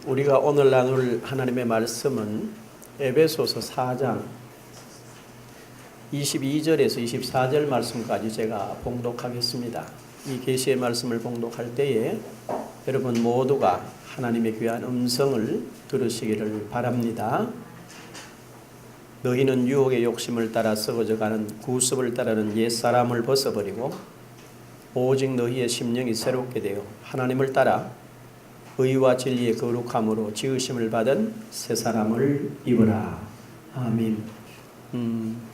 우리가 오늘 나눌 하나님의 말씀은 에베소서 4장 22절에서 24절 말씀까지 제가 봉독하겠습니다. 이 계시의 말씀을 봉독할 때에 여러분 모두가 하나님의 귀한 음성을 들으시기를 바랍니다. 너희는 유혹의 욕심을 따라 썩어져가는 구습을 따르는 옛사람을 벗어버리고 오직 너희의 심령이 새롭게 되어 하나님을 따라 의와 진리의 거룩함으로 지으심을 받은 새 사람을 입으라. 아멘.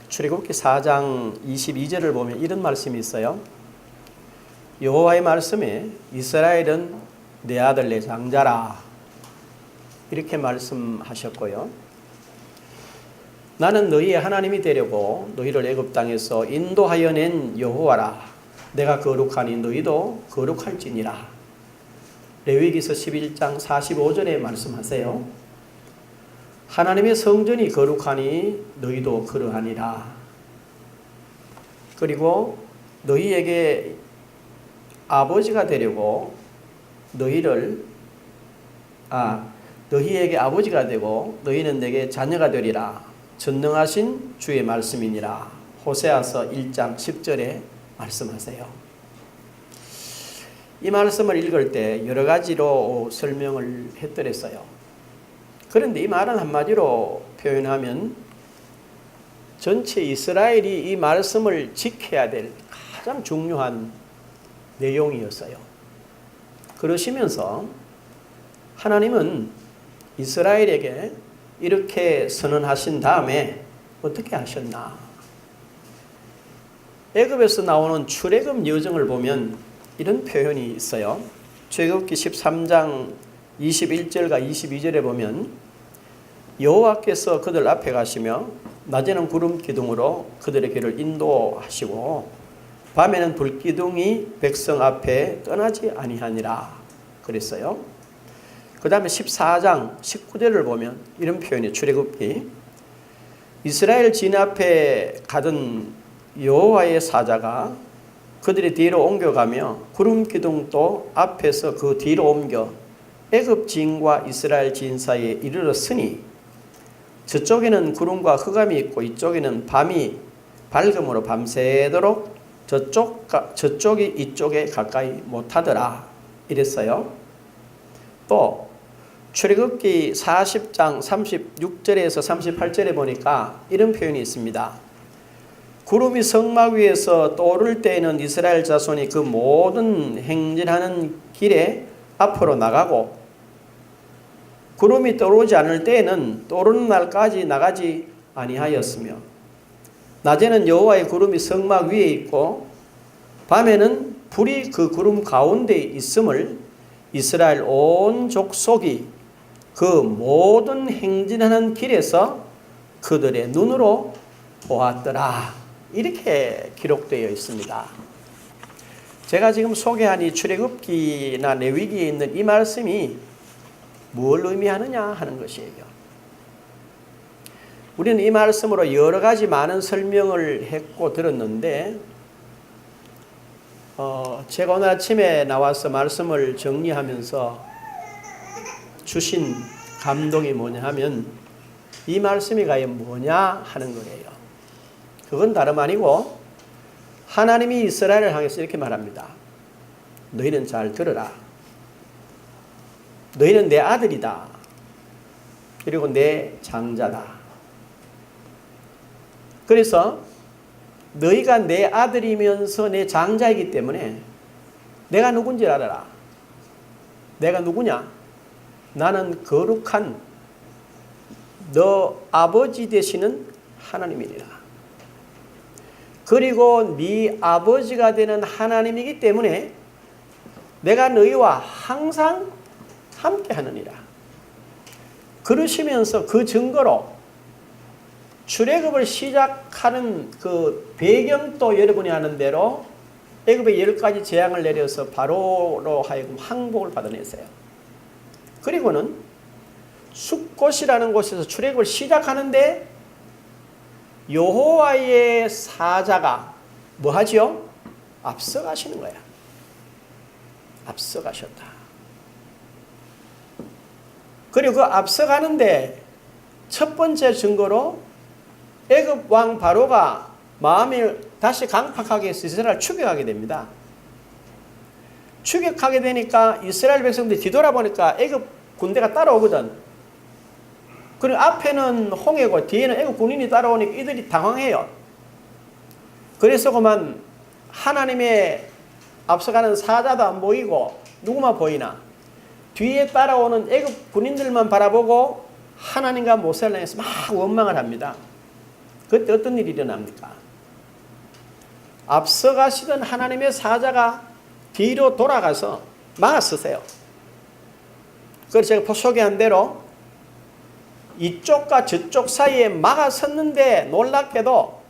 출애굽기 4장 22절을 보면 이런 말씀이 있어요. 여호와의 말씀에 이스라엘은 내 아들 내 장자라 이렇게 말씀하셨고요. 나는 너희의 하나님이 되려고 너희를 애굽 땅에서 인도하여 낸 여호와라. 내가 거룩하니 너희도 거룩할지니라. 레위기서 11장 45절에 말씀하세요. 하나님의 성전이 거룩하니 너희도 그러하니라. 그리고 너희에게 아버지가 되려고 너희에게 아버지가 되고 너희는 내게 자녀가 되리라. 전능하신 주의 말씀이니라. 호세아서 1장 10절에 말씀하세요. 이 말씀을 읽을 때 여러 가지로 설명을 했더랬어요. 그런데 이 말은 한마디로 표현하면 전체 이스라엘이 이 말씀을 지켜야 될 가장 중요한 내용이었어요. 그러시면서 하나님은 이스라엘에게 이렇게 선언하신 다음에 어떻게 하셨나? 애굽에서 나오는 출애굽 여정을 보면 이런 표현이 있어요. 출애굽기 13장 21절과 22절에 보면 여호와께서 그들 앞에 가시며 낮에는 구름 기둥으로 그들의 길을 인도하시고 밤에는 불 기둥이 백성 앞에 떠나지 아니하니라 그랬어요. 그 다음에 14장 19절을 보면 이런 표현이 출애굽기 이스라엘 진 앞에 가던 여호와의 사자가 그들이 뒤로 옮겨가며 구름 기둥도 앞에서 그 뒤로 옮겨 애굽 진과 이스라엘 진 사이에 이르렀으니 저쪽에는 구름과 흑암이 있고 이쪽에는 밤이 밝음으로 밤새도록 저쪽이 이쪽에 가까이 못하더라 이랬어요. 또 출애굽기 40장 36절에서 38절에 보니까 이런 표현이 있습니다. 구름이 성막 위에서 떠오를 때에는 이스라엘 자손이 그 모든 행진하는 길에 앞으로 나가고 구름이 떠오르지 않을 때에는 떠오르는 날까지 나가지 아니하였으며 낮에는 여호와의 구름이 성막 위에 있고 밤에는 불이 그 구름 가운데 있음을 이스라엘 온 족속이 그 모든 행진하는 길에서 그들의 눈으로 보았더라. 이렇게 기록되어 있습니다. 제가 지금 소개한 이 출애굽기나 레위기에 있는 이 말씀이 뭘 의미하느냐 하는 것이에요. 우리는 이 말씀으로 여러 가지 많은 설명을 했고 들었는데 제가 오늘 아침에 나와서 말씀을 정리하면서 주신 감동이 뭐냐 하면 이 말씀이 과연 뭐냐 하는 거예요. 그건 다름 아니고 하나님이 이스라엘을 향해서 이렇게 말합니다. 너희는 잘 들으라. 너희는 내 아들이다. 그리고 내 장자다. 그래서 너희가 내 아들이면서 내 장자이기 때문에 내가 누군지 알아라. 내가 누구냐? 나는 거룩한 너 아버지 되시는 하나님이니라. 그리고 네 아버지가 되는 하나님이기 때문에 내가 너희와 항상 함께 하느니라. 그러시면서 그 증거로 출애굽을 시작하는 그 배경도 여러분이 아는 대로 애굽에 10가지 재앙을 내려서 바로로 하여금 항복을 받아냈어요. 그리고는 숫곳이라는 곳에서 출애굽을 시작하는데 여호와의 사자가 뭐 하지요? 앞서가시는 거야. 앞서가셨다. 그리고 그 앞서가는데 첫 번째 증거로 애굽 왕 바로가 마음이 다시 강팍하게 해서 이스라엘을 추격하게 됩니다. 추격하게 되니까 이스라엘 백성들이 뒤돌아보니까 애굽 군대가 따라오거든. 그리고 앞에는 홍해고 뒤에는 애굽 군인이 따라오니까 이들이 당황해요. 그래서 그만 하나님의 앞서가는 사자도 안 보이고 누구만 보이나 뒤에 따라오는 애굽 군인들만 바라보고 하나님과 모세를 향해서 막 원망을 합니다. 그때 어떤 일이 일어납니까? 앞서가시던 하나님의 사자가 뒤로 돌아가서 막아서세요. 그래서 제가 소개한 대로 이쪽과 저쪽 사이에 막아섰는데 놀랍게도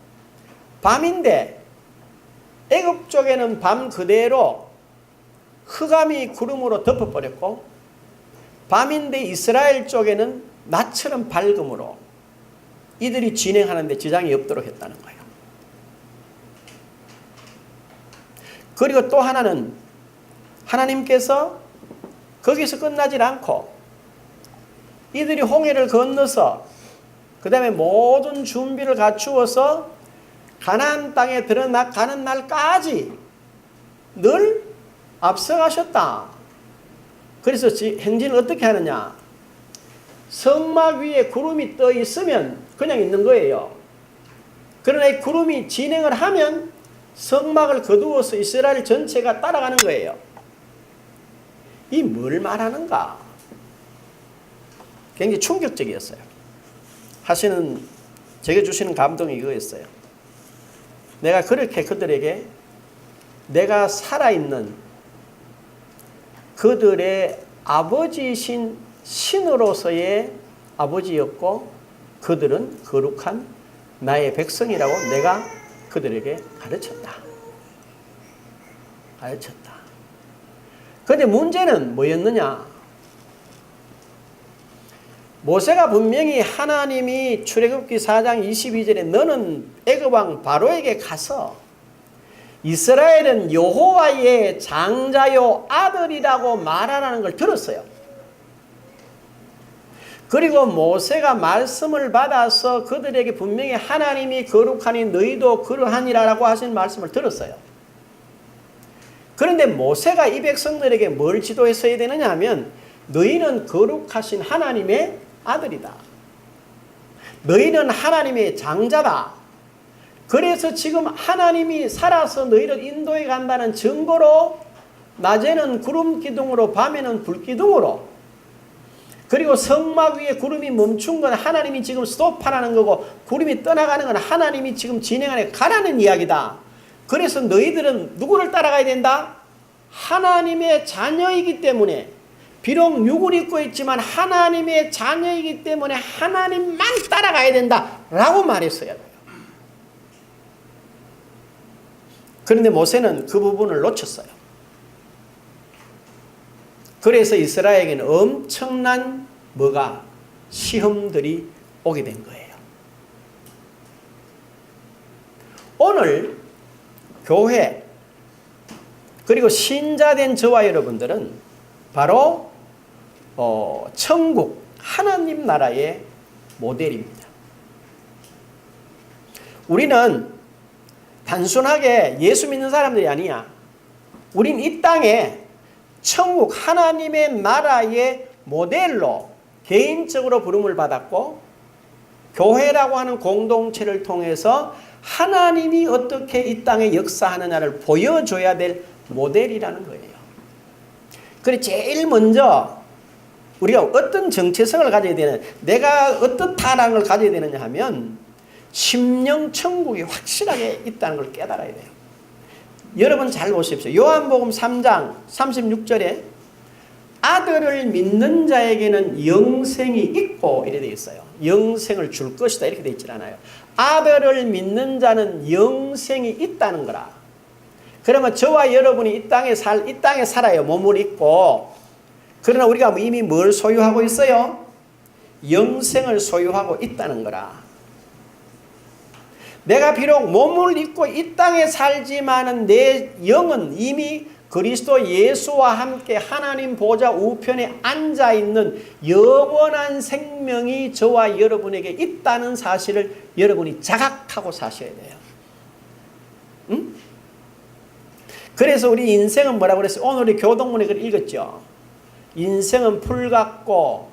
밤인데 애굽 쪽에는 밤 그대로 흑암이 구름으로 덮어버렸고 밤인데 이스라엘 쪽에는 낮처럼 밝음으로 이들이 진행하는데 지장이 없도록 했다는 거예요. 그리고 또 하나는 하나님께서 거기서 끝나질 않고 이들이 홍해를 건너서 그 다음에 모든 준비를 갖추어서 가나안 땅에 들어가는 날까지 늘 앞서가셨다. 그래서 행진을 어떻게 하느냐? 성막 위에 구름이 떠 있으면 그냥 있는 거예요. 그러나 이 구름이 진행을 하면 성막을 거두어서 이스라엘 전체가 따라가는 거예요. 이 뭘 말하는가? 굉장히 충격적이었어요. 하시는 제게 주시는 감동이 이거였어요. 내가 그렇게 그들에게 내가 살아있는 그들의 아버지이신 신으로서의 아버지였고 그들은 거룩한 나의 백성이라고 내가 그들에게 가르쳤다. 그런데 문제는 뭐였느냐? 모세가 분명히 하나님이 출애굽기 4장 22절에 너는 애굽 왕 바로에게 가서 이스라엘은 여호와의 장자요 아들이라고 말하라는 걸 들었어요. 그리고 모세가 말씀을 받아서 그들에게 분명히 하나님이 거룩하니 너희도 그러하니라라고 하신 말씀을 들었어요. 그런데 모세가 이 백성들에게 뭘 지도했어야 되느냐 하면 너희는 거룩하신 하나님의 아들이다. 너희는 하나님의 장자다. 그래서 지금 하나님이 살아서 너희를 인도해 간다는 증거로 낮에는 구름 기둥으로 밤에는 불 기둥으로 그리고 성막 위에 구름이 멈춘 건 하나님이 지금 스톱하라는 거고 구름이 떠나가는 건 하나님이 지금 진행하는 가라는 이야기다. 그래서 너희들은 누구를 따라가야 된다? 하나님의 자녀이기 때문에 비록 육을 입고 있지만 하나님의 자녀이기 때문에 하나님만 따라가야 된다라고 말했어요. 그런데 모세는 그 부분을 놓쳤어요. 그래서 이스라엘에게는 엄청난 시험들이 오게 된 거예요. 오늘 교회 그리고 신자된 저와 여러분들은 바로 천국 하나님 나라의 모델입니다. 우리는 단순하게 예수 믿는 사람들이 아니야. 우린 이 땅에 천국 하나님의 나라의 모델로 개인적으로 부름을 받았고 교회라고 하는 공동체를 통해서 하나님이 어떻게 이 땅에 역사하느냐를 보여줘야 될 모델이라는 거예요. 그래서 제일 먼저 우리가 어떤 정체성을 가져야 되는, 내가 어떻다라는 걸 가져야 되느냐 하면 심령 천국이 확실하게 있다는 걸 깨달아야 돼요. 여러분 잘 보십시오. 요한복음 3장 36절에 아들을 믿는 자에게는 영생이 있고 이렇게 되어 있어요. 영생을 줄 것이다 이렇게 되어 있지 않아요. 아들을 믿는 자는 영생이 있다는 거라. 그러면 저와 여러분이 이 땅에 살아요. 몸을 입고. 그러나 우리가 이미 뭘 소유하고 있어요? 영생을 소유하고 있다는 거라. 내가 비록 몸을 입고 이 땅에 살지만은 내 영은 이미 그리스도 예수와 함께 하나님 보좌 우편에 앉아있는 영원한 생명이 저와 여러분에게 있다는 사실을 여러분이 자각하고 사셔야 돼요. 응? 그래서 우리 인생은 뭐라고 그랬어요? 오늘 우리 교동문에 그걸 읽었죠. 인생은 풀 같고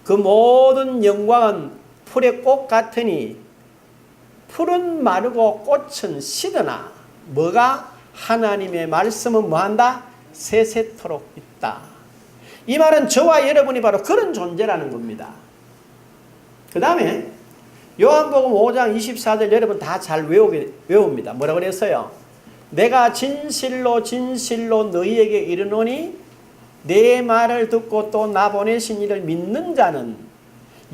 그 모든 영광은 풀의 꽃 같으니 풀은 마르고 꽃은 시드나 뭐가? 하나님의 말씀은 뭐한다? 세세토록 있다. 이 말은 저와 여러분이 바로 그런 존재라는 겁니다. 그 다음에 요한복음 5장 24절 여러분 다 잘 외웁니다. 뭐라고 그랬어요? 내가 진실로 진실로 너희에게 이르노니 내 말을 듣고 또 나 보내신 이를 믿는 자는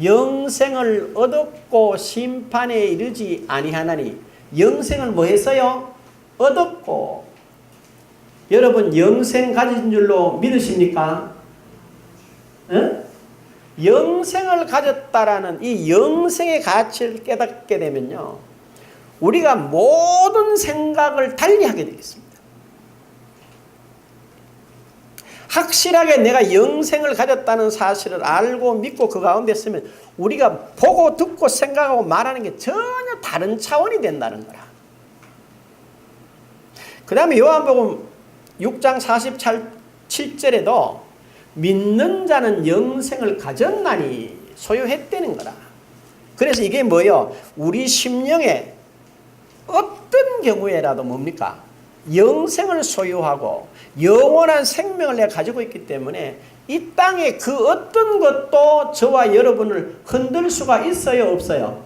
영생을 얻었고 심판에 이르지 아니하나니. 영생을 뭐 했어요? 얻었고. 여러분 영생 가진 줄로 믿으십니까? 응? 영생을 가졌다라는 이 영생의 가치를 깨닫게 되면요, 우리가 모든 생각을 달리하게 되겠습니다. 확실하게 내가 영생을 가졌다는 사실을 알고 믿고 그 가운데 있으면 우리가 보고 듣고 생각하고 말하는 게 전혀 다른 차원이 된다는 거라. 그 다음에 요한복음 6장 47절에도 믿는 자는 영생을 가졌나니 소유했다는 거라. 그래서 이게 뭐예요? 우리 심령에 어떤 경우에라도 뭡니까? 영생을 소유하고 영원한 생명을 내가 가지고 있기 때문에 이 땅에 그 어떤 것도 저와 여러분을 흔들 수가 있어요? 없어요?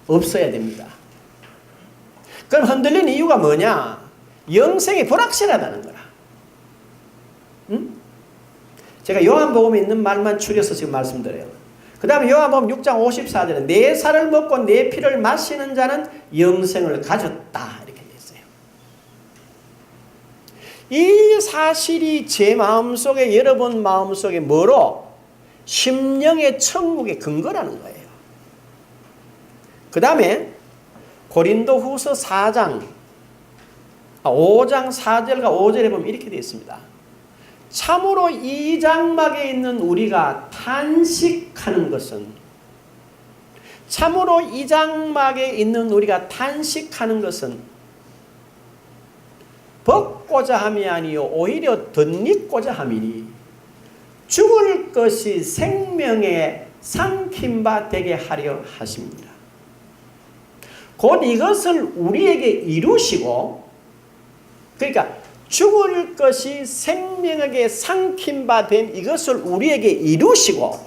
없어야 됩니다. 그럼 흔들리는 이유가 뭐냐? 영생이 불확실하다는 거라. 응? 제가 요한복음에 있는 말만 추려서 지금 말씀드려요. 그 다음에 요한복음 6장 54절에 내 살을 먹고 내 피를 마시는 자는 영생을 가졌다 이렇게 되어 있어요. 이 사실이 제 마음속에 여러분 마음속에 뭐로? 심령의 천국의 근거라는 거예요. 그 다음에 고린도후서 5장 4절과 5절에 보면 이렇게 되어 있습니다. 참으로 이 장막에 있는 우리가 탄식하는 것은 참으로 이 장막에 있는 우리가 탄식하는 것은 벗고자 함이 아니요 오히려 덧입고자 함이니 죽을 것이 생명에 삼킨 바 되게 하려 하십니다. 곧 이것을 우리에게 이루시고, 그러니까 죽을 것이 생명에게 삼킨 바 된 이것을 우리에게 이루시고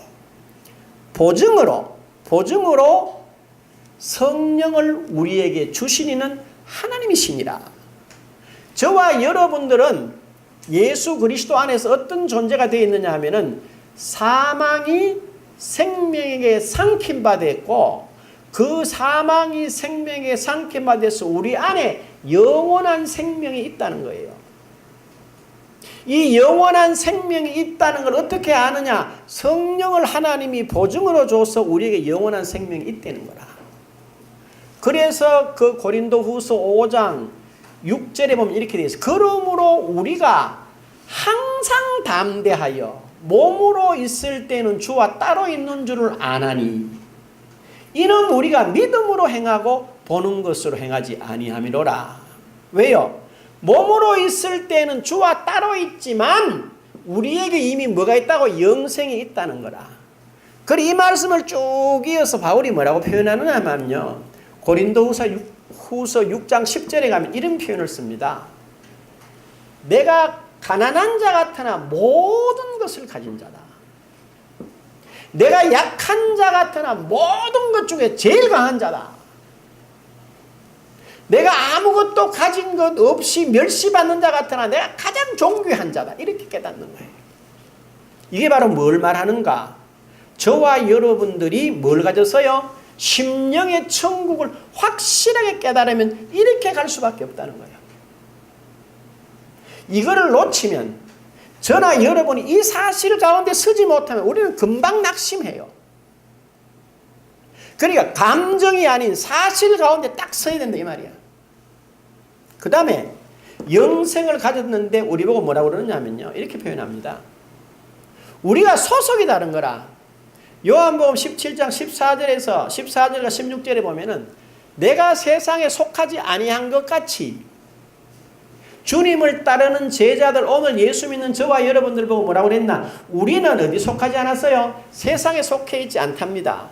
보증으로 성령을 우리에게 주시니는 하나님이시니라. 저와 여러분들은 예수 그리스도 안에서 어떤 존재가 되어 있느냐 하면은 사망이 생명에게 삼킨 바 됐고 그 사망이 생명에게 삼킨 바 돼서 우리 안에 영원한 생명이 있다는 거예요. 이 영원한 생명이 있다는 걸 어떻게 아느냐? 성령을 하나님이 보증으로 줘서 우리에게 영원한 생명이 있다는 거라. 그래서 그 고린도후서 5장 6절에 보면 이렇게 되어 있어요. 그러므로 우리가 항상 담대하여 몸으로 있을 때는 주와 따로 있는 줄을 아나니 이는 우리가 믿음으로 행하고 보는 것으로 행하지 아니함이로라. 왜요? 몸으로 있을 때는 주와 따로 있지만 우리에게 이미 뭐가 있다고? 영생이 있다는 거라. 그리고 이 말씀을 쭉 이어서 바울이 뭐라고 표현하느냐 하면요, 고린도후서 6장 10절에 가면 이런 표현을 씁니다. 내가 가난한 자 같으나 모든 것을 가진 자다. 내가 약한 자 같으나 모든 것 중에 제일 강한 자다. 내가 아무것도 가진 것 없이 멸시받는 자 같으나 내가 가장 존귀한 자다. 이렇게 깨닫는 거예요. 이게 바로 뭘 말하는가? 저와 여러분들이 뭘 가졌어요? 심령의 천국을 확실하게 깨달으면 이렇게 갈 수밖에 없다는 거예요. 이거를 놓치면 저나 여러분이 이 사실 가운데 서지 못하면 우리는 금방 낙심해요. 그러니까 감정이 아닌 사실 가운데 딱 서야 된다 이 말이야. 그 다음에 영생을 가졌는데 우리 보고 뭐라고 그러느냐면요. 이렇게 표현합니다. 우리가 소속이 다른 거라. 요한복음 17장 14절과 16절에 보면은 내가 세상에 속하지 아니한 것 같이 주님을 따르는 제자들, 오늘 예수 믿는 저와 여러분들 보고 뭐라고 그랬나? 우리는 어디 속하지 않았어요? 세상에 속해 있지 않답니다.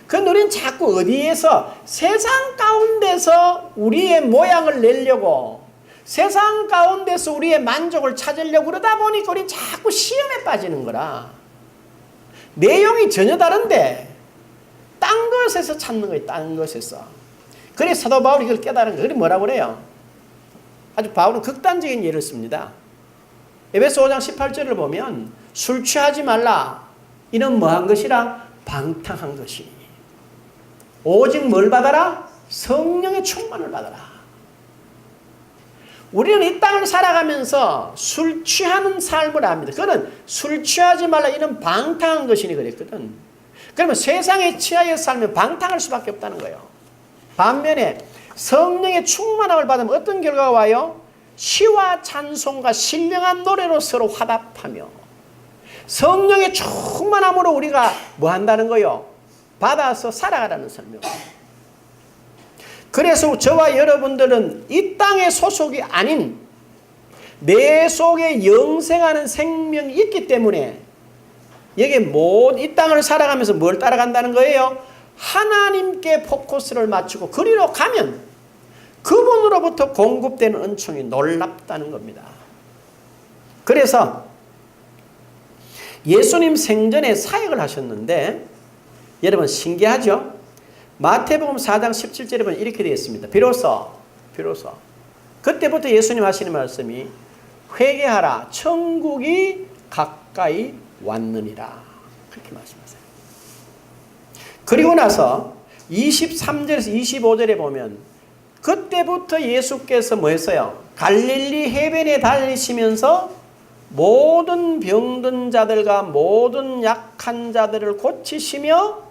그런데 우리는 자꾸 어디에서 세상 가운데서 우리의 모양을 내려고, 세상 가운데서 우리의 만족을 찾으려고 그러다 보니까 우리는 자꾸 시험에 빠지는 거라. 내용이 전혀 다른데 딴 것에서 찾는 거예요. 딴 것에서. 그래서 사도 바울이 이걸 깨달은 거예요. 그래 뭐라고 그래요? 아주 바울은 극단적인 예를 씁니다. 에베소 5장 18절을 보면 술 취하지 말라. 이는 뭐한 것이라? 방탕한 것이니. 오직 뭘 받아라? 성령의 충만을 받아라. 우리는 이 땅을 살아가면서 술 취하는 삶을 합니다. 그는 술 취하지 말라. 이는 방탕한 것이니 그랬거든. 그러면 세상에 취하여 살면 방탕할 수밖에 없다는 거예요. 반면에 성령의 충만함을 받으면 어떤 결과가 와요? 시와 찬송과 신령한 노래로 서로 화답하며 성령의 충만함으로 우리가 뭐 한다는 거요? 받아서 살아가라는 설명. 그래서 저와 여러분들은 이 땅의 소속이 아닌 내 속에 영생하는 생명이 있기 때문에 여기 이 땅을 살아가면서 뭘 따라간다는 거예요? 하나님께 포커스를 맞추고 그리로 가면 그분으로부터 공급되는 은총이 놀랍다는 겁니다. 그래서 예수님 생전에 사역을 하셨는데 여러분 신기하죠? 마태복음 4장 17절에 보면 이렇게 되어 있습니다. 비로소 그때부터 예수님 하시는 말씀이 회개하라 천국이 가까이 왔느니라 그렇게 말씀하세요. 그리고 나서 23절에서 25절에 보면 그때부터 예수께서 뭐 했어요? 갈릴리 해변에 다니시면서 모든 병든 자들과 모든 약한 자들을 고치시며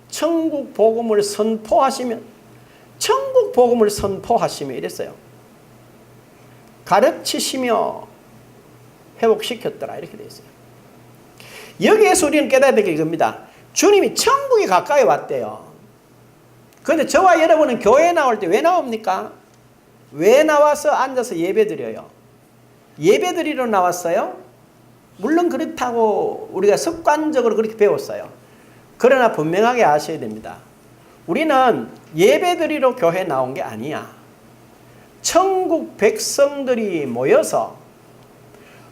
천국 복음을 선포하시며 이랬어요. 가르치시며 회복시켰더라 이렇게 되어 있어요. 여기에서 우리는 깨달아야 될 게 이겁니다. 주님이 천국이 가까이 왔대요. 그런데 저와 여러분은 교회에 나올 때 왜 나옵니까? 왜 나와서 앉아서 예배드려요? 예배드리러 나왔어요? 물론 그렇다고 우리가 습관적으로 그렇게 배웠어요. 그러나 분명하게 아셔야 됩니다. 우리는 예배드리러 교회에 나온 게 아니야. 천국 백성들이 모여서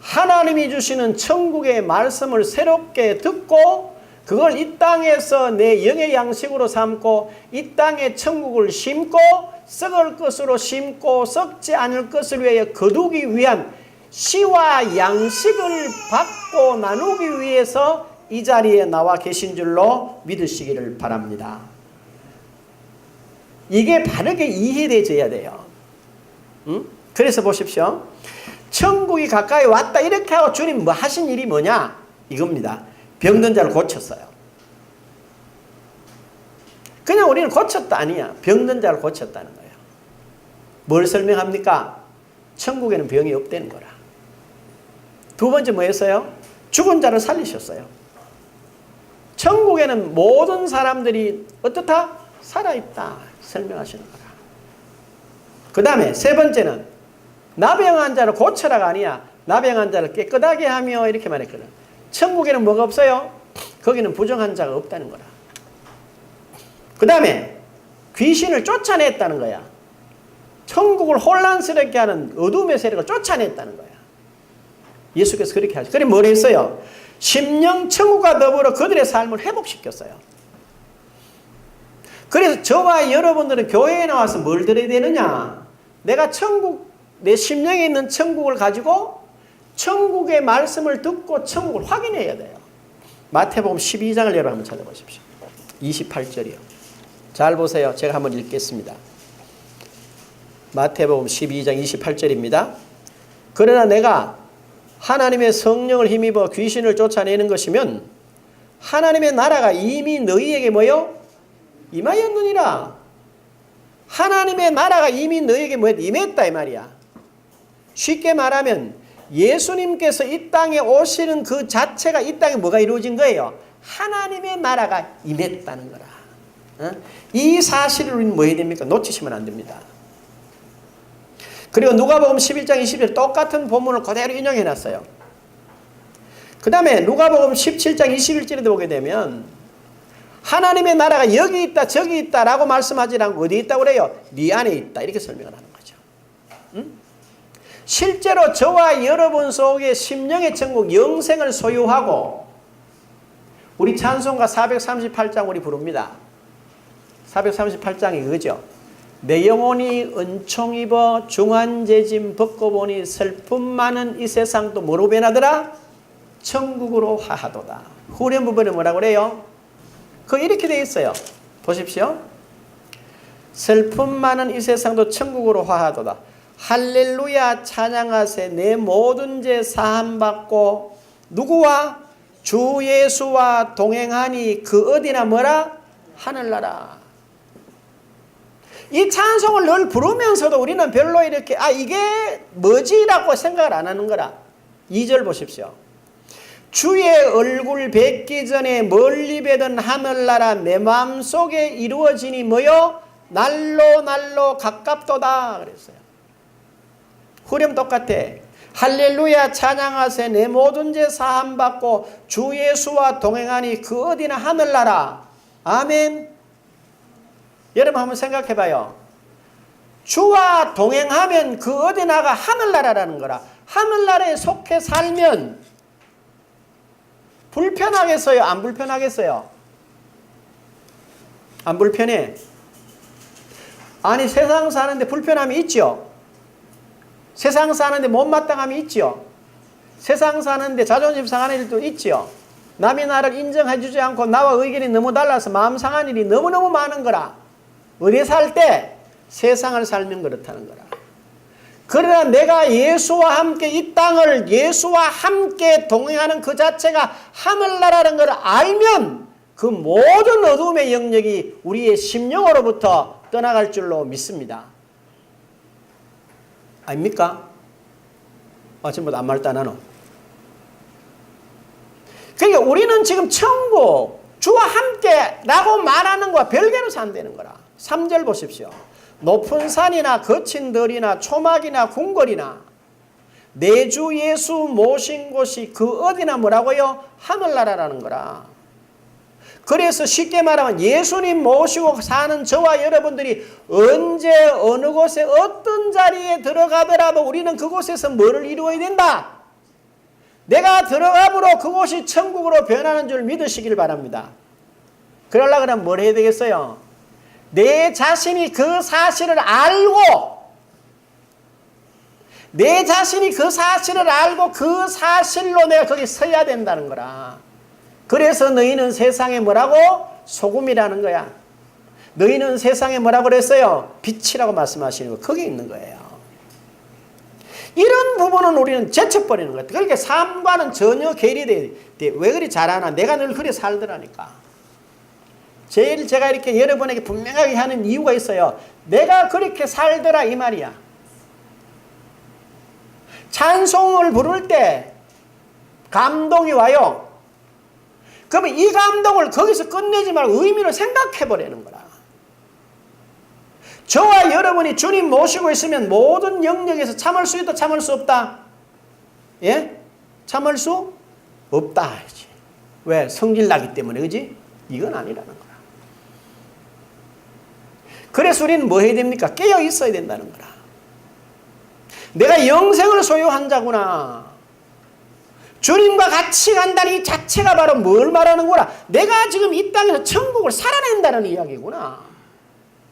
하나님이 주시는 천국의 말씀을 새롭게 듣고 그걸 이 땅에서 내 영의 양식으로 삼고 이 땅에 천국을 심고 썩을 것으로 심고 썩지 않을 것을 위하여 거두기 위한 씨와 양식을 받고 나누기 위해서 이 자리에 나와 계신 줄로 믿으시기를 바랍니다. 이게 바르게 이해되어야 돼요. 그래서 보십시오. 천국이 가까이 왔다 이렇게 하고 주님 뭐 하신 일이 뭐냐? 이겁니다. 병든 자를 고쳤어요. 그냥 우리는 고쳤다 아니야. 병든 자를 고쳤다는 거예요. 뭘 설명합니까? 천국에는 병이 없다는 거라. 두 번째 뭐였어요? 죽은 자를 살리셨어요. 천국에는 모든 사람들이 어떻다? 살아있다. 설명하시는 거라. 그 다음에 세 번째는 나병한 자를 고쳐라가 아니야. 나병한 자를 깨끗하게 하며 이렇게 말했거든. 천국에는 뭐가 없어요? 거기는 부정한 자가 없다는 거라. 그 다음에 귀신을 쫓아냈다는 거야. 천국을 혼란스럽게 하는 어둠의 세력을 쫓아냈다는 거야. 예수께서 그렇게 하죠. 그래 뭘 했어요? 심령 천국과 더불어 그들의 삶을 회복시켰어요. 그래서 저와 여러분들은 교회에 나와서 뭘 들어야 되느냐? 내가 내 심령에 있는 천국을 가지고 천국의 말씀을 듣고 천국을 확인해야 돼요. 마태복음 12장을 여러분 한번 찾아보십시오. 28절이요. 잘 보세요. 제가 한번 읽겠습니다. 마태복음 12장 28절입니다. 그러나 내가 하나님의 성령을 힘입어 귀신을 쫓아내는 것이면 하나님의 나라가 이미 너희에게 뭐요? 임하였느니라. 하나님의 나라가 이미 너희에게 임했다 이 말이야. 쉽게 말하면 예수님께서 이 땅에 오시는 그 자체가 이 땅에 뭐가 이루어진 거예요? 하나님의 나라가 임했다는 거라. 이 사실을 우리는 뭐 해야 됩니까? 놓치시면 안 됩니다. 그리고 누가복음 11장 20절 똑같은 본문을 그대로 인용해 놨어요. 그 다음에 누가복음 17장 21절에도 보게 되면 하나님의 나라가 여기 있다 저기 있다 라고 말씀하지 않고 어디 있다고 그래요? 네 안에 있다 이렇게 설명을 하는 거죠. 실제로 저와 여러분 속에 심령의 천국 영생을 소유하고 우리 찬송가 438장 우리 부릅니다. 438장이 그거죠. 내 영혼이 은총 입어 중한제짐 벗고 보니 슬픔 많은 이 세상도 뭐로 변하더라? 천국으로 화하도다. 후렴 부분에 뭐라고 그래요? 그 이렇게 되어 있어요. 보십시오. 슬픔 많은 이 세상도 천국으로 화하도다. 할렐루야 찬양하세 내 모든 죄 사함받고 누구와? 주 예수와 동행하니 그 어디나 뭐라? 하늘나라. 이 찬송을 늘 부르면서도 우리는 별로 이렇게 이게 뭐지라고 생각을 안 하는 거라. 2절 보십시오. 주의 얼굴 뵙기 전에 멀리 뵈던 하늘나라 내 마음속에 이루어지니 뭐요? 날로 날로 가깝도다 그랬어요. 후렴 똑같아. 할렐루야 찬양하세 내 모든 죄 사함받고 주 예수와 동행하니 그 어디나 하늘나라. 아멘. 여러분 한번 생각해 봐요. 주와 동행하면 그 어디나가 하늘나라라는 거라. 하늘나라에 속해 살면 불편하겠어요? 안 불편하겠어요? 안 불편해. 아니 세상 사는데 불편함이 있죠. 세상 사는데 못마땅함이 있죠. 세상 사는데 자존심 상하는 일도 있죠. 남이 나를 인정해 주지 않고 나와 의견이 너무 달라서 마음 상한 일이 너무너무 많은 거라. 어디 살 때? 세상을 살면 그렇다는 거라. 그러나 내가 예수와 함께 이 땅을 예수와 함께 동행하는 그 자체가 하늘나라라는 걸 알면 그 모든 어둠의 영역이 우리의 심령으로부터 떠나갈 줄로 믿습니다. 아닙니까? 전부 다 아무 말도 안 하노. 그러니까 우리는 지금 천국 주와 함께 라고 말하는 것과 별개로 산다는 거라. 3절 보십시오. 높은 산이나 거친 들이나 초막이나 궁궐이나 내 주 예수 모신 곳이 그 어디나 뭐라고요? 하늘나라라는 거라. 그래서 쉽게 말하면 예수님 모시고 사는 저와 여러분들이 언제 어느 곳에 어떤 자리에 들어가더라도 우리는 그곳에서 뭐를 이루어야 된다? 내가 들어가므로 그곳이 천국으로 변하는 줄 믿으시길 바랍니다. 그러려고 그러면 뭘 해야 되겠어요? 내 자신이 그 사실을 알고 내 자신이 그 사실을 알고 그 사실로 내가 거기 서야 된다는 거라. 그래서 너희는 세상에 뭐라고? 소금이라는 거야. 너희는 세상에 뭐라고 그랬어요? 빛이라고 말씀하시는 거. 거기 있는 거예요. 이런 부분은 우리는 제쳐버리는 거예요. 그러니까 삶과는 전혀 괴리돼. 왜 그리 잘하나? 내가 늘 그리 살더라니까. 제일 제가 이렇게 여러분에게 분명하게 하는 이유가 있어요. 내가 그렇게 살더라 이 말이야. 찬송을 부를 때 감동이 와요. 그러면 이 감동을 거기서 끝내지 말고 의미를 생각해 버리는 거라. 저와 여러분이 주님 모시고 있으면 모든 영역에서 참을 수 있다, 참을 수 없다? 예? 참을 수 없다. 왜? 성질 나기 때문에, 그지? 이건 아니라는 거라. 그래서 우리는 뭐 해야 됩니까? 깨어 있어야 된다는 거라. 내가 영생을 소유한 자구나. 주님과 같이 간다는 이 자체가 바로 뭘 말하는 거라? 내가 지금 이 땅에서 천국을 살아낸다는 이야기구나.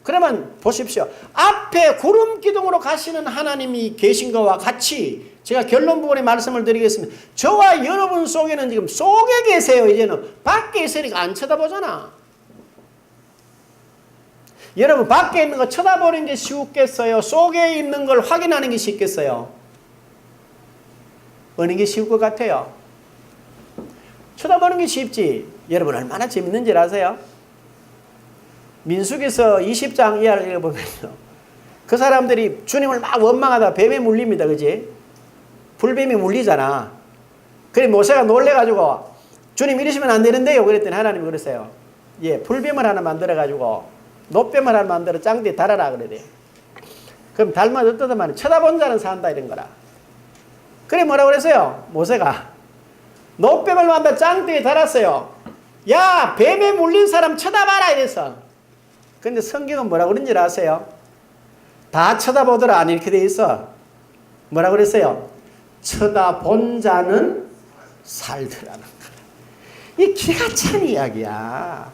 그러면 보십시오. 앞에 구름 기둥으로 가시는 하나님이 계신 것과 같이 제가 결론 부분에 말씀을 드리겠습니다. 저와 여러분 속에는 지금 속에 계세요. 이제는 밖에 있으니까 안 쳐다보잖아. 여러분 밖에 있는 거 쳐다보는 게 쉽겠어요? 속에 있는 걸 확인하는 게 쉽겠어요? 어느 게 쉬울 것 같아요? 쳐다보는 게 쉽지. 여러분 얼마나 재밌는지 아세요? 민수기서 20장 이하를 읽어보면요. 그 사람들이 주님을 막 원망하다가 뱀에 물립니다. 그지? 불뱀이 물리잖아. 그래 모세가 놀래가지고 주님 이러시면 안 되는데요. 그랬더니 하나님이 그랬어요. 예, 불뱀을 하나 만들어가지고 노뱀을 하나 만들어 짱 뒤에 달아라 그래. 그럼 달면 어떠든 말이야. 쳐다본 자는 산다 이런 거라. 그래 뭐라고 그랬어요? 모세가 노뱀을 만들어 짱 뒤에 달았어요. 야 뱀에 물린 사람 쳐다봐라 이랬어. 근데 성경은 뭐라고 그런지 아세요? 다 쳐다보더라 안 이렇게 돼 있어. 뭐라고 그랬어요? 쳐다본 자는 살더라는 거야. 이 기가 찬 이야기야.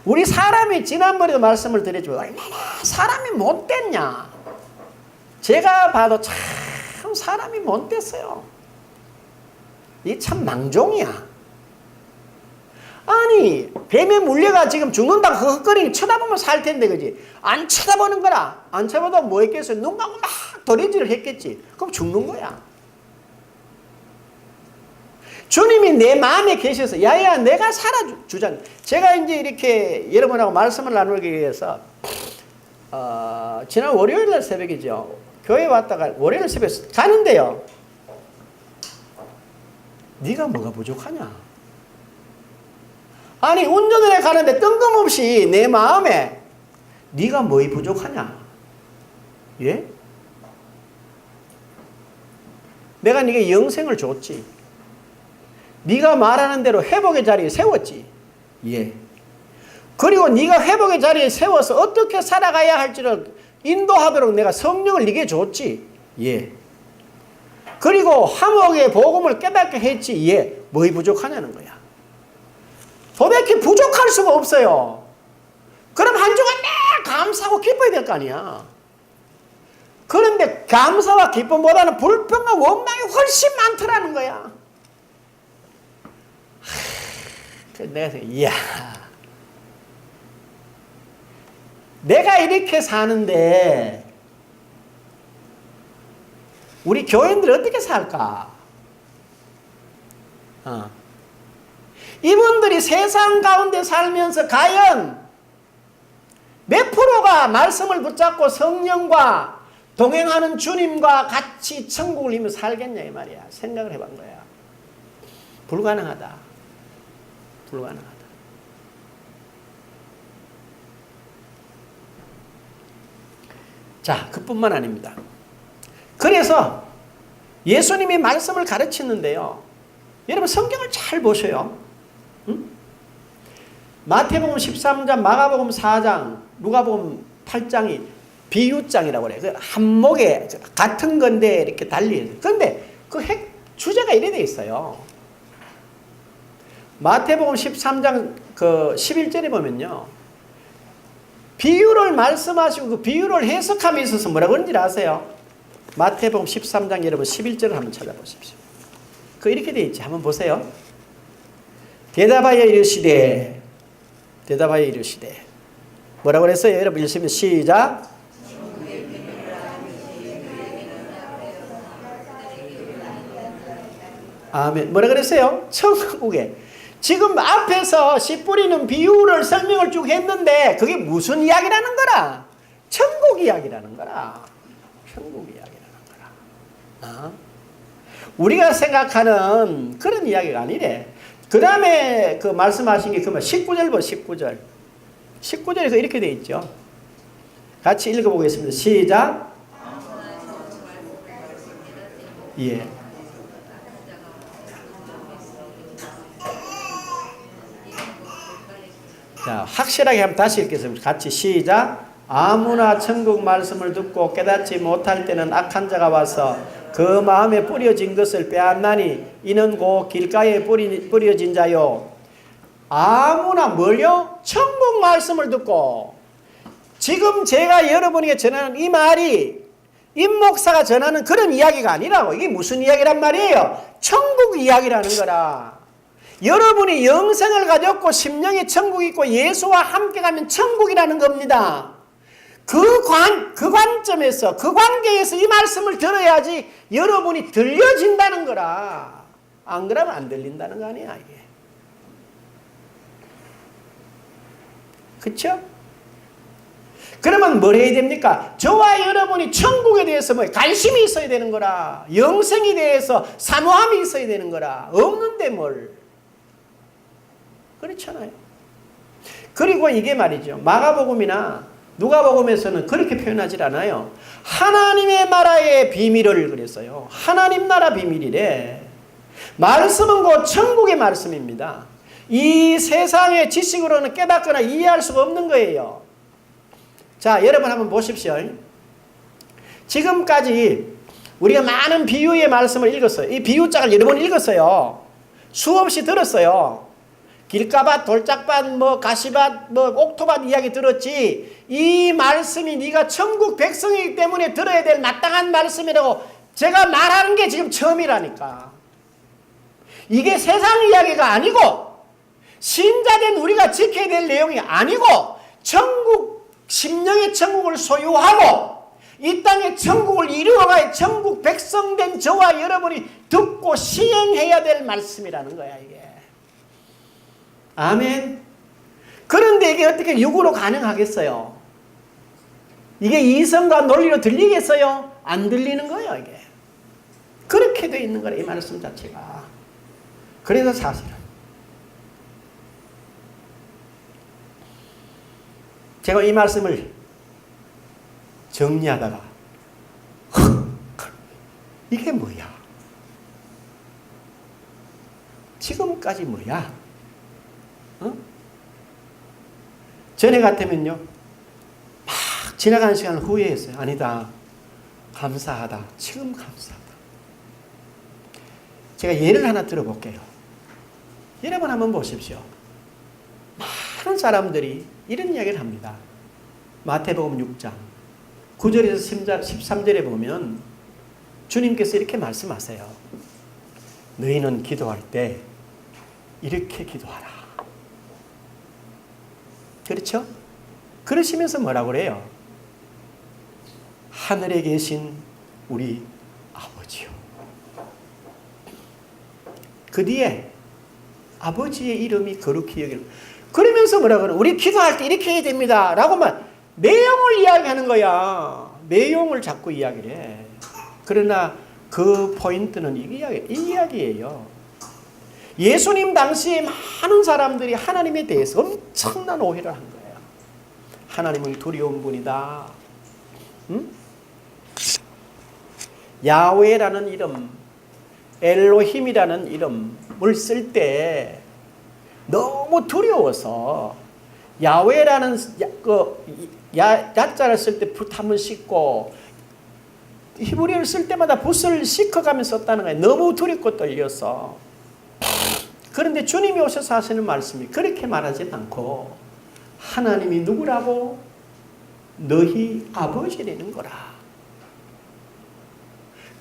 우리 사람이 지난번에도 말씀을 드렸지만 얼마나 사람이 못됐냐. 제가 봐도 참 사람이 못됐어요. 이 참 망종이야. 아니 뱀에 물려가 지금 죽는다고 흑흑거리니 쳐다보면 살 텐데 그지? 안 쳐다보는 거라. 안 쳐다보다 뭐 했겠어요? 눈 감고 막 도리질을 했겠지. 그럼 죽는 거야. 주님이 내 마음에 계셔서 야야 내가 살아주자. 제가 이제 이렇게 여러분하고 말씀을 나누기 위해서 지난 월요일날 새벽이죠. 교회 왔다가 월요일 새벽에 가는데요. 네가 뭐가 부족하냐? 아니 운전을 해 가는데 뜬금없이 내 마음에 네가 뭐이 부족하냐? 예? 내가 네게 영생을 줬지. 네가 말하는 대로 회복의 자리에 세웠지. 예. 그리고 네가 회복의 자리에 세워서 어떻게 살아가야 할지를 인도하도록 내가 성령을 네게 줬지. 예. 그리고 화목의 복음을 깨닫게 했지. 예. 뭐이 부족하냐는 거야. 도대체 부족할 수가 없어요. 그럼 한 주간 내 감사하고 기뻐야 될 거 아니야. 그런데 감사와 기쁨보다는 불평과 원망이 훨씬 많더라는 거야. 내가 생각해, 이야, 내가 이렇게 사는데 우리 교인들이 어떻게 살까? 이분들이 세상 가운데 살면서 과연 몇 프로가 말씀을 붙잡고 성령과 동행하는 주님과 같이 천국을 이루며 살겠냐 이 말이야. 생각을 해본 거야. 불가능하다. 불가능하다. 자, 그뿐만 아닙니다. 그래서 예수님이 말씀을 가르치는데요. 여러분 성경을 잘 보셔요. 응? 마태복음 13장, 마가복음 4장, 누가복음 8장이 비유장이라고 그래요. 그 한목에 같은 건데 이렇게 달리. 그런데 그 주제가 이래 돼 있어요. 마태복음 13장 그 11절에 보면요. 비유를 말씀하시고 그 비유를 해석함에 있어서 뭐라고 그런지 아세요? 마태복음 13장 여러분 11절을 한번 찾아보십시오. 그 이렇게 돼 있지. 한번 보세요. 대답하여 이르시되 뭐라고 그랬어요? 여러분 읽으시면 시작. 아멘. 뭐라 그랬어요? 천국에. 지금 앞에서 씨 뿌리는 비유를 설명을 쭉 했는데 그게 무슨 이야기라는 거라? 천국 이야기라는 거라. 천국 이야기라는 거라. 우리가 생각하는 그런 이야기가 아니래. 그 다음에 그 말씀하신 게 그러면 19절 보 19절. 19절에서 이렇게 돼 있죠. 같이 읽어보겠습니다. 시작. 예. 자, 확실하게 한번 다시 읽겠습니다. 같이 시작. 아무나 천국 말씀을 듣고 깨닫지 못할 때는 악한 자가 와서 그 마음에 뿌려진 것을 빼앗나니 이는 곧 길가에 뿌려진 자요. 아무나 뭘요? 천국 말씀을 듣고. 지금 제가 여러분에게 전하는 이 말이 임 목사가 전하는 그런 이야기가 아니라고. 이게 무슨 이야기란 말이에요? 천국 이야기라는 거라. 여러분이 영생을 가졌고 심령의 천국이 있고 예수와 함께 가면 천국이라는 겁니다. 그 관점에서 그 관계에서 이 말씀을 들어야지 여러분이 들려진다는 거라. 안 그러면 안 들린다는 거 아니야 이게. 그렇죠? 그러면 뭘 해야 됩니까? 저와 여러분이 천국에 대해서 뭐 관심이 있어야 되는 거라. 영생에 대해서 사모함이 있어야 되는 거라. 없는데 뭘. 그렇잖아요. 그리고 이게 말이죠. 마가복음이나 누가복음에서는 그렇게 표현하지 않아요. 하나님의 나라의 비밀을 그랬어요. 하나님 나라 비밀이래. 말씀은 곧 천국의 말씀입니다. 이 세상의 지식으로는 깨닫거나 이해할 수가 없는 거예요. 자, 여러분 한번 보십시오. 지금까지 우리가 많은 비유의 말씀을 읽었어요. 이 비유짝을 여러 번 읽었어요. 수없이 들었어요. 길가밭, 돌짝밭, 뭐 가시밭, 뭐 옥토밭 이야기 들었지. 이 말씀이 네가 천국 백성이기 때문에 들어야 될 마땅한 말씀이라고 제가 말하는 게 지금 처음이라니까. 이게 세상 이야기가 아니고 신자된 우리가 지켜야 될 내용이 아니고 천국, 심령의 천국을 소유하고 이 땅에 천국을 이루어갈 천국 백성된 저와 여러분이 듣고 시행해야 될 말씀이라는 거야 이게. 아멘. 그런데 이게 어떻게 육으로 가능하겠어요? 이게 이성과 논리로 들리겠어요? 안 들리는 거예요 이게. 그렇게 돼 있는 거라 이 말씀 자체가. 그래서 사실은 제가 이 말씀을 정리하다가 이게 뭐야? 지금까지 뭐야? 전에 같으면요 막 지나가는 시간을 후회했어요. 아니다, 감사하다, 지금 감사하다. 제가 예를 하나 들어볼게요. 여러분 한번 보십시오. 많은 사람들이 이런 이야기를 합니다. 마태복음 6장 9절에서 13절에 보면 주님께서 이렇게 말씀하세요. 너희는 기도할 때 이렇게 기도하라. 그렇죠? 그러시면서 뭐라고 그래요? 하늘에 계신 우리 아버지요. 그 뒤에 아버지의 이름이 거룩히 여기는. 그러면서 뭐라고 그래요? 우리 기도할 때 이렇게 해야 됩니다. 라고만 내용을 이야기하는 거야. 내용을 자꾸 이야기를 해. 그러나 그 포인트는 이 이야기예요. 예수님 당시에 많은 사람들이 하나님에 대해서 엄청난 오해를 한 거예요. 하나님은 두려운 분이다. 응? 야훼라는 이름, 엘로힘이라는 이름을 쓸 때 너무 두려워서 야훼라는 야자를 쓸 때 붓 한번 씻고 히브리어를 쓸 때마다 붓을 씻어가면서 썼다는 거예요. 너무 두렵고 떨려서. 그런데 주님이 오셔서 하시는 말씀이 그렇게 말하지 않고 하나님이 누구라고? 너희 아버지라는 거라.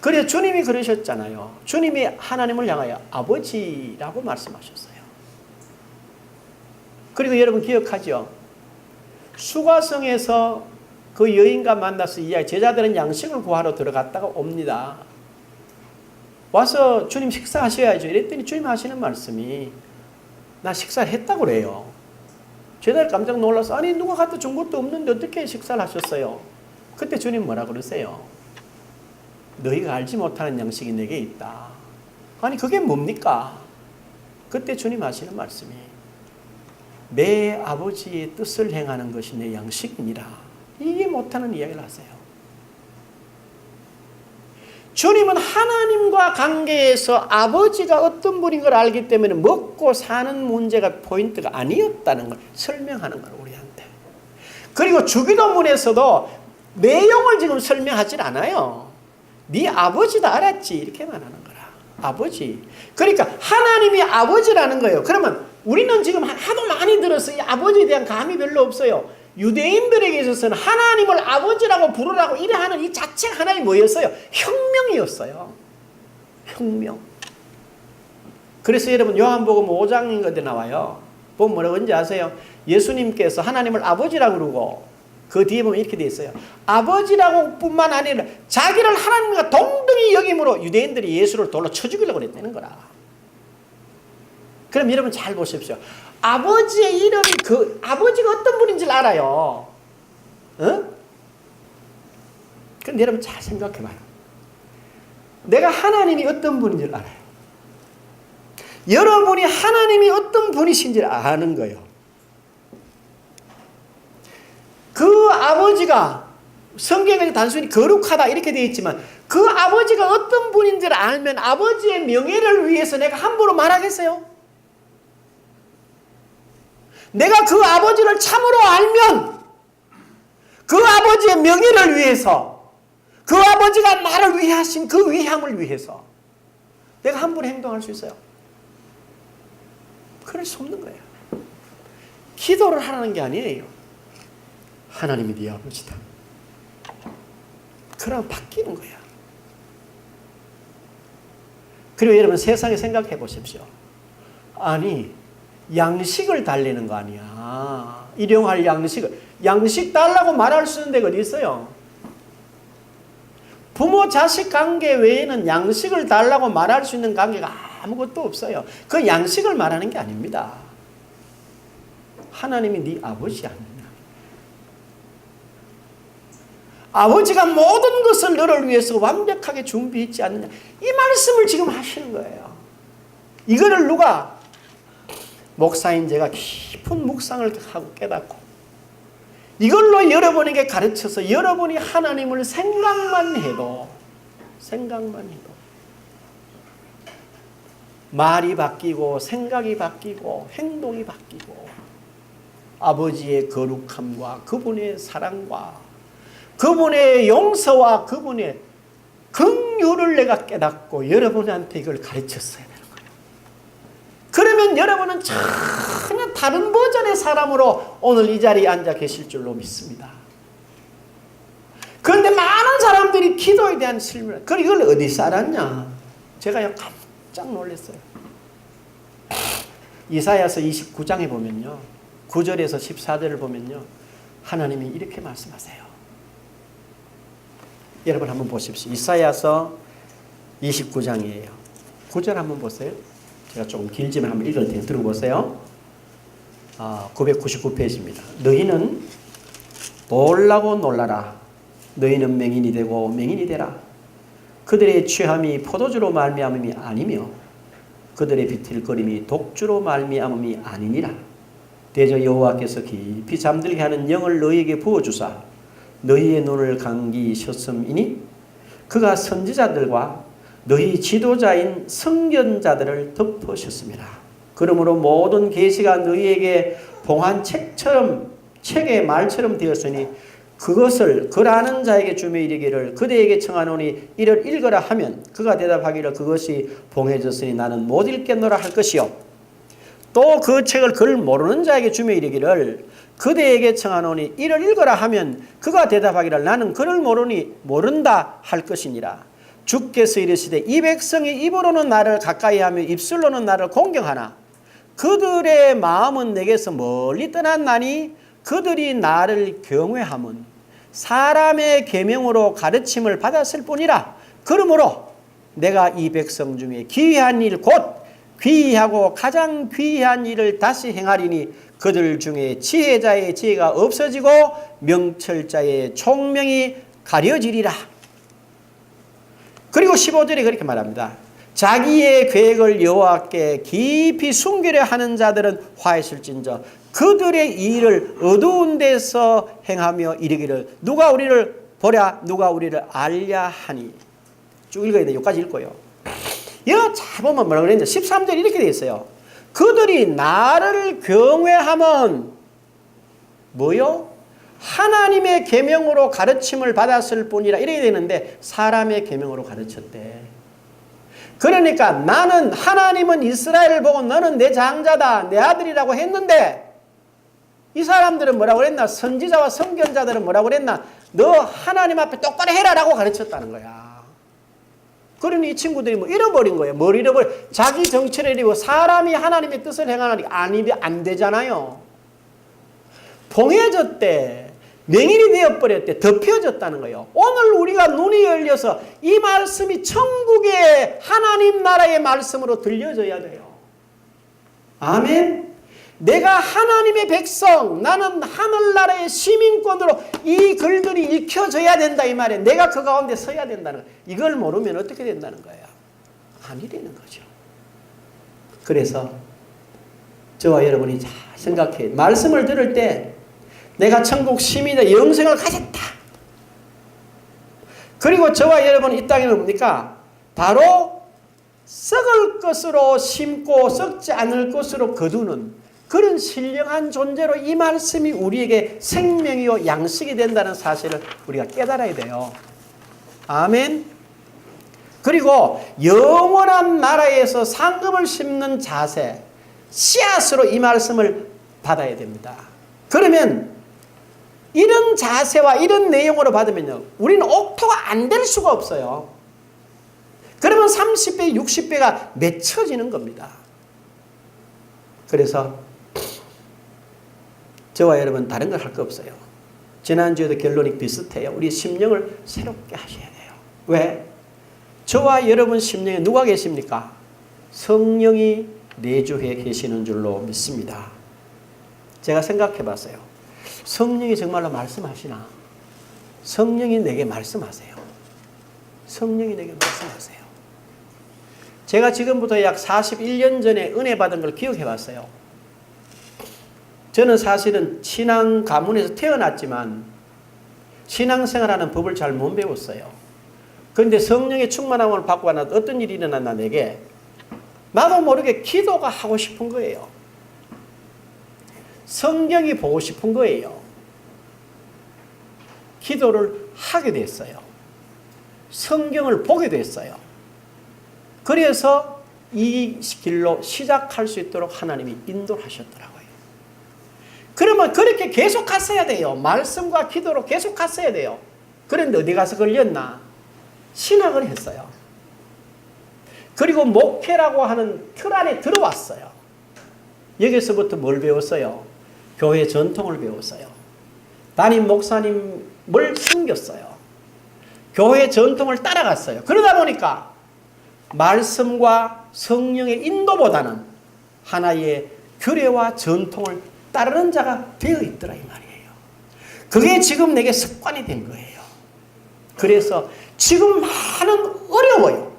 그래서 주님이 그러셨잖아요. 주님이 하나님을 향하여 아버지라고 말씀하셨어요. 그리고 여러분 기억하죠? 수가성에서 그 여인과 만나서 이야기, 제자들은 양식을 구하러 들어갔다가 옵니다. 와서 주님 식사하셔야죠. 이랬더니 주님 하시는 말씀이 나 식사를 했다고 그래요. 제자들 깜짝 놀라서 아니 누가 갖다 준 것도 없는데 어떻게 식사를 하셨어요? 그때 주님 뭐라 그러세요? 너희가 알지 못하는 양식이 내게 있다. 아니 그게 뭡니까? 그때 주님 하시는 말씀이 내 아버지의 뜻을 행하는 것이 내 양식이니라. 이게 못하는 이야기를 하세요. 주님은 하나님과 관계에서 아버지가 어떤 분인 걸 알기 때문에 먹고 사는 문제가 포인트가 아니었다는 걸 설명하는 거예요, 우리한테. 그리고 주기도문에서도 내용을 지금 설명하지 않아요. 네 아버지도 알았지 이렇게 말하는 거라. 아버지. 그러니까 하나님이 아버지라는 거예요. 그러면 우리는 지금 하도 많이 들어서 이 아버지에 대한 감이 별로 없어요. 유대인들에게 있어서는 하나님을 아버지라고 부르라고 이래 하는 이 자체가 하나의 뭐였어요? 혁명이었어요. 혁명. 그래서 여러분 요한복음 5장인 것에 나와요. 보면 뭐라고 하는지 아세요? 예수님께서 하나님을 아버지라고 그러고 그 뒤에 보면 이렇게 돼 있어요. 아버지라고 뿐만 아니라 자기를 하나님과 동등히 여김으로 유대인들이 예수를 돌로 쳐 죽이려고 그랬다는 거라. 그럼 여러분 잘 보십시오. 아버지의 이름이 그 아버지가 어떤 분인지를 알아요. 근데 여러분 잘 생각해봐요. 내가 하나님이 어떤 분인 줄 알아요. 여러분이 하나님이 어떤 분이신지를 아는 거예요. 그 아버지가 성경에 단순히 거룩하다 이렇게 되어 있지만 그 아버지가 어떤 분인지를 알면 아버지의 명예를 위해서 내가 함부로 말하겠어요? 내가 그 아버지를 참으로 알면 그 아버지의 명예를 위해서 그 아버지가 나를 위해 하신 그 위함을 위해서 내가 함부로 행동할 수 있어요? 그럴 수 없는 거예요. 기도를 하라는 게 아니에요. 하나님이 네 아버지다. 그럼 바뀌는 거야. 그리고 여러분 세상에 생각해 보십시오. 아니 양식을 달래는 거 아니야. 일용할 양식을. 양식 달라고 말할 수 있는 데가 어디 있어요? 부모 자식 관계 외에는 양식을 달라고 말할 수 있는 관계가 아무것도 없어요. 그 양식을 말하는 게 아닙니다. 하나님이 네 아버지 아니냐. 아버지가 모든 것을 너를 위해서 완벽하게 준비했지 않느냐. 이 말씀을 지금 하시는 거예요. 이거를 누가 목사인 제가 깊은 묵상을 하고 깨닫고 이걸로 여러분에게 가르쳐서 여러분이 하나님을 생각만 해도 말이 바뀌고 생각이 바뀌고 행동이 바뀌고 아버지의 거룩함과 그분의 사랑과 그분의 용서와 그분의 긍휼을 내가 깨닫고 여러분한테 이걸 가르쳤어야 되는 거예요. 그러면 여러분은 전혀 다른 버전의 사람으로 오늘 이 자리에 앉아 계실 줄로 믿습니다. 그런데 많은 사람들이 기도에 대한 실물, 이걸 어디서 알았냐? 제가 깜짝 놀랐어요. 이사야서 29장에 보면요. 9절에서 14절을 보면요. 하나님이 이렇게 말씀하세요. 여러분 한번 보십시오. 이사야서 29장이에요. 9절 한번 보세요. 제가 조금 길지만 한번 읽을 테니 들어보세요. 999페이지입니다. 너희는 놀라고 놀라라. 너희는 맹인이 되고 맹인이 되라. 그들의 취함이 포도주로 말미암음이 아니며 그들의 비틀거림이 독주로 말미암음이 아니니라. 대저 여호와께서 깊이 잠들게 하는 영을 너희에게 부어주사 너희의 눈을 감기셨음이니 그가 선지자들과 너희 지도자인 선견자들을 덮으셨습니다. 그러므로 모든 계시가 너희에게 봉한 책의 말처럼 되었으니 그것을 그라는 자에게 주며 이르기를 그대에게 청하노니 이를 읽으라 하면 그가 대답하기를 그것이 봉해졌으니 나는 못 읽겠노라 할 것이요. 또 그 책을 글 모르는 자에게 주며 이르기를 그대에게 청하노니 이를 읽으라 하면 그가 대답하기를 나는 글을 모른다 할 것이니라. 주께서 이르시되 이 백성이 입으로는 나를 가까이하며 입술로는 나를 공경하나 그들의 마음은 내게서 멀리 떠났나니 그들이 나를 경외함은 사람의 계명으로 가르침을 받았을 뿐이라. 그러므로 내가 이 백성 중에 기이한 일 곧 귀하고 가장 귀한 일을 다시 행하리니 그들 중에 지혜자의 지혜가 없어지고 명철자의 총명이 가려지리라. 그리고 15절에 그렇게 말합니다. 자기의 계획을 여호와께 깊이 숨기려 하는 자들은 화했을진저 그들의 일을 어두운 데서 행하며 이르기를 누가 우리를 보랴 누가 우리를 알랴 하니. 쭉 읽어야 돼요. 여기까지 읽고요. 여기 잘 보면 뭐라고 그랬는데 13절 이렇게 되어 있어요. 그들이 나를 경외하면 뭐요? 하나님의 계명으로 가르침을 받았을 뿐이라 이렇게 되는데 사람의 계명으로 가르쳤대. 그러니까 나는 하나님은 이스라엘을 보고 너는 내 장자다 내 아들이라고 했는데 이 사람들은 뭐라고 그랬나? 선지자와 선견자들은 뭐라고 그랬나? 너 하나님 앞에 똑바로 해라라고 가르쳤다는 거야. 그러니 이 친구들이 뭐 잃어버린 거예요. 뭘 잃어버려? 자기 정체를 잃고 사람이 하나님의 뜻을 행하니 안 되잖아요. 봉해졌대. 맹인이 되어버렸대. 덮여졌다는 거예요. 오늘 우리가 눈이 열려서 이 말씀이 천국의 하나님 나라의 말씀으로 들려져야 돼요. 아멘. 내가 하나님의 백성, 나는 하늘나라의 시민권으로 이 글들이 읽혀져야 된다 이 말이에요. 내가 그 가운데 서야 된다는 거예요. 이걸 모르면 어떻게 된다는 거예요? 아니라는 거죠. 그래서 저와 여러분이 잘 생각해요. 말씀을 들을 때 내가 천국 시민의 영생을 가졌다. 그리고 저와 여러분은 이 땅에 뭡니까? 바로 썩을 것으로 심고 썩지 않을 것으로 거두는 그런 신령한 존재로 이 말씀이 우리에게 생명이요 양식이 된다는 사실을 우리가 깨달아야 돼요. 아멘. 그리고 영원한 나라에서 상급을 심는 자세, 씨앗으로 이 말씀을 받아야 됩니다. 그러면 이런 자세와 이런 내용으로 받으면요, 우리는 옥토가 안 될 수가 없어요. 그러면 30배, 60배가 맺혀지는 겁니다. 그래서 저와 여러분 다른 걸 할 거 없어요. 지난주에도 결론이 비슷해요. 우리 심령을 새롭게 하셔야 돼요. 왜? 저와 여러분 심령에 누가 계십니까? 성령이 내주해 계시는 줄로 믿습니다. 제가 생각해 봤어요. 성령이 정말로 말씀하시나? 성령이 내게 말씀하세요. 성령이 내게 말씀하세요. 제가 지금부터 약 41년 전에 은혜 받은 걸 기억해 봤어요. 저는 사실은 신앙 가문에서 태어났지만 신앙생활하는 법을 잘 못 배웠어요. 그런데 성령의 충만함을 받고 나서 어떤 일이 일어났나 내게 나도 모르게 기도가 하고 싶은 거예요. 성경이 보고 싶은 거예요. 기도를 하게 됐어요. 성경을 보게 됐어요. 그래서 이 길로 시작할 수 있도록 하나님이 인도를 하셨더라고요. 그러면 그렇게 계속 갔어야 돼요. 말씀과 기도로 계속 갔어야 돼요. 그런데 어디 가서 걸렸나? 신학을 했어요. 그리고 목회라고 하는 틀 안에 들어왔어요. 여기서부터 뭘 배웠어요? 교회 전통을 배웠어요. 담임 목사님을 섬겼어요. 교회 전통을 따라갔어요. 그러다 보니까 말씀과 성령의 인도보다는 하나의 규례와 전통을 따르는 자가 되어 있더라 이 말이에요. 그게 지금 내게 습관이 된 거예요. 그래서 지금 많은 어려워요.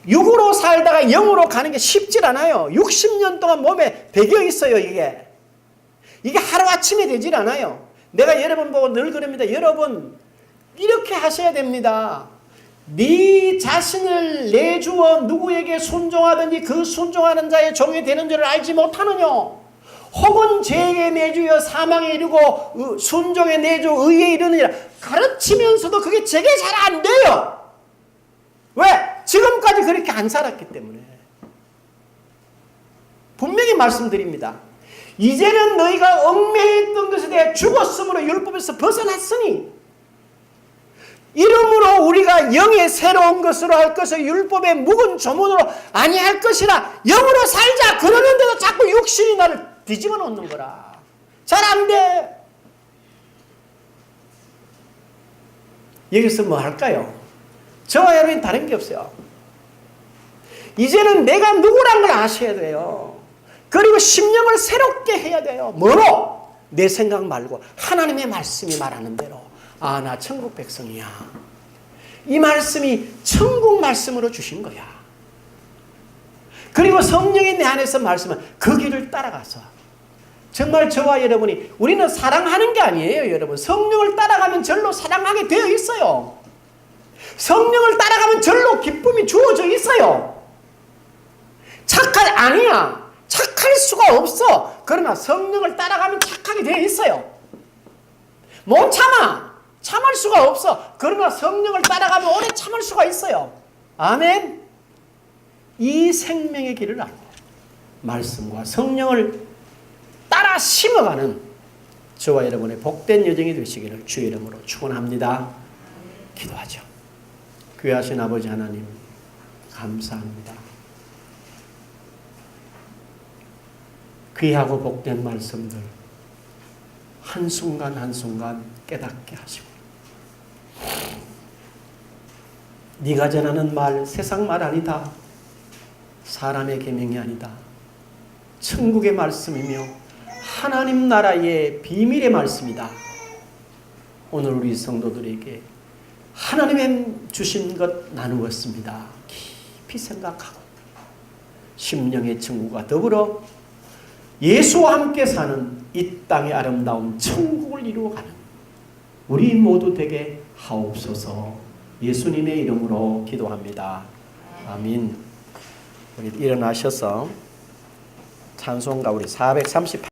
육으로 살다가 영으로 가는 게 쉽질 않아요. 60년 동안 몸에 배겨 있어요. 이게 하루아침에 되질 않아요. 내가 여러분 보고 늘 그럽니다. 여러분 이렇게 하셔야 됩니다. 네 자신을 내주어 누구에게 순종하든지 그 순종하는 자의 종이 되는 줄을 알지 못하느냐. 혹은 죄에 내주여 사망에 이르고 순종에 내주 의에 이르느니라. 가르치면서도 그게 제게 잘 안 돼요. 왜? 지금까지 그렇게 안 살았기 때문에. 분명히 말씀드립니다. 이제는 너희가 얽매였던 것에 대해 죽었으므로 율법에서 벗어났으니 이러므로 우리가 영의 새로운 것으로 할 것을 율법의 묵은 조문으로 아니할 것이라. 영으로 살자 그러는데도 자꾸 육신이 나를 뒤집어 놓는 거라. 잘 안 돼. 여기서 뭐 할까요? 저와 여러분이 다른 게 없어요. 이제는 내가 누구란 걸 아셔야 돼요. 그리고 심령을 새롭게 해야 돼요. 뭐로? 내 생각 말고 하나님의 말씀이 말하는 대로. 아, 나 천국 백성이야. 이 말씀이 천국 말씀으로 주신 거야. 그리고 성령이 내 안에서 말씀은 그 길을 따라가서 정말 저와 여러분이 우리는 사랑하는 게 아니에요. 여러분 성령을 따라가면 절로 사랑하게 되어 있어요. 성령을 따라가면 절로 기쁨이 주어져 있어요. 아니야. 착할 수가 없어. 그러나 성령을 따라가면 착하게 되어 있어요. 못 참을 수가 없어. 그러나 성령을 따라가면 오래 참을 수가 있어요. 아멘. 이 생명의 길을 알고 말씀과 성령을 따라 심어가는 저와 여러분의 복된 여정이 되시기를 주의 이름으로 축원합니다. 기도하죠. 귀하신 아버지 하나님 감사합니다. 귀하고 복된 말씀들 한순간 한순간 깨닫게 하시고 네가 전하는 말 세상 말 아니다. 사람의 계명이 아니다. 천국의 말씀이며 하나님 나라의 비밀의 말씀이다. 오늘 우리 성도들에게 하나님의 주신 것 나누었습니다. 깊이 생각하고 심령의 천국과 더불어 예수와 함께 사는 이 땅의 아름다운 천국을 이루어가는 우리 모두 되게 하옵소서. 예수님의 이름으로 기도합니다. 아멘. 우리 일어나셔서 찬송가 우리 438